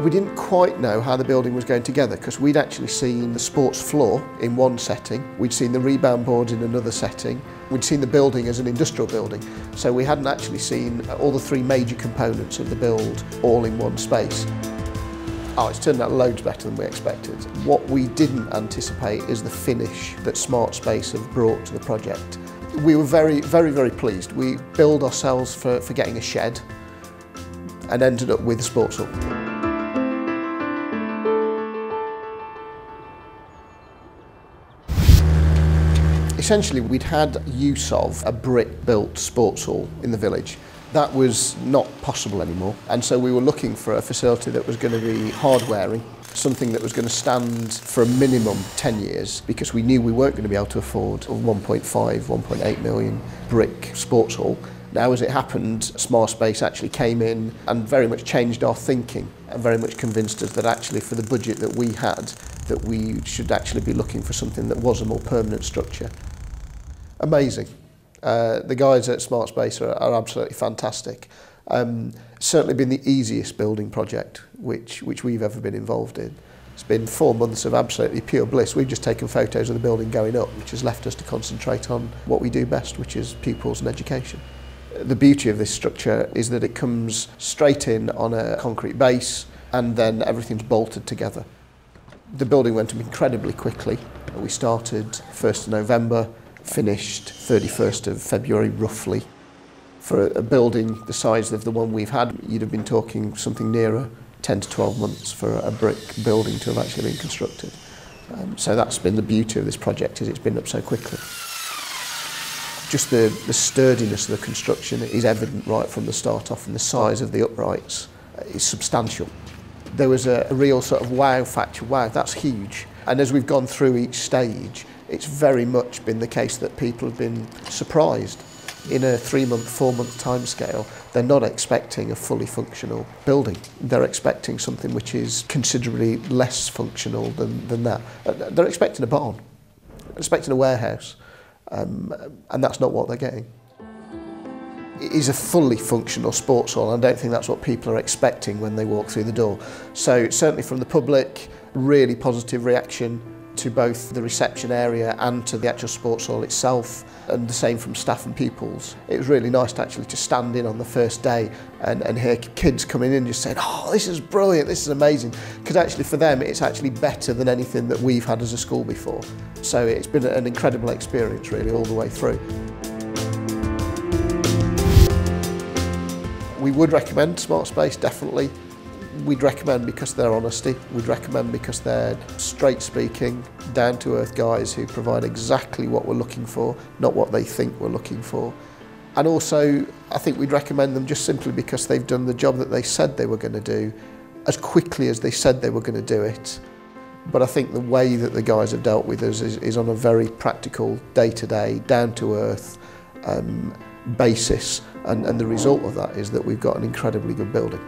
We didn't quite know how the building was going together because we'd actually seen the sports floor in one setting, we'd seen the rebound boards in another setting, we'd seen the building as an industrial building, so we hadn't actually seen all the three major components of the build all in one space. Oh, it's turned out loads better than we expected. What we didn't anticipate is the finish that Smart Space have brought to the project. We were very pleased. We billed ourselves for getting a shed and ended up with a sports hall. Essentially, we'd had use of a brick-built sports hall in the village. That was not possible anymore, and so we were looking for a facility that was going to be hardwaring, something that was going to stand for a minimum 10 years, because we knew we weren't going to be able to afford a 1.5, 1.8 million brick sports hall. Now, as it happened, Smart Space actually came in and very much changed our thinking and very much convinced us that actually for the budget that we had, that we should actually be looking for something that was a more permanent structure. Amazing. The guys at Smart Space are absolutely fantastic. Certainly been the easiest building project which we've ever been involved in. It's been 4 months of absolutely pure bliss. We've just taken photos of the building going up, which has left us to concentrate on what we do best, which is pupils and education. The beauty of this structure is that it comes straight in on a concrete base and then everything's bolted together. The building went up incredibly quickly. We started 1st of November, finished 31st of February roughly. For a building the size of the one we've had, you'd have been talking something nearer 10 to 12 months for a brick building to have actually been constructed. So that's been the beauty of this project, is it's been up so quickly. Just the sturdiness of the construction is evident right from the start off, and the size of the uprights is substantial. There was a real sort of wow factor, wow, that's huge. And as we've gone through each stage, it's very much been the case that people have been surprised. In a 3-month, 4-month timescale, they're not expecting a fully functional building. They're expecting something which is considerably less functional than that. They're expecting a barn, they're expecting a warehouse, and that's not what they're getting. It is a fully functional sports hall, and I don't think that's what people are expecting when they walk through the door. So certainly from the public, really positive reaction to both the reception area and to the actual sports hall itself, and the same from staff and pupils. It was really nice to actually just stand in on the first day and hear kids coming in and just saying, oh, this is brilliant, this is amazing. Because actually for them, it's actually better than anything that we've had as a school before. So it's been an incredible experience really all the way through. We would recommend Smart Space, definitely. We'd recommend because of their honesty. We'd recommend because they're straight speaking, down to earth guys who provide exactly what we're looking for, not what they think we're looking for. And also, I think we'd recommend them just simply because they've done the job that they said they were going to do as quickly as they said they were going to do it. But I think the way that the guys have dealt with us is on a very practical, day-to-day, down-to-earth basis. And the result of that is that we've got an incredibly good building.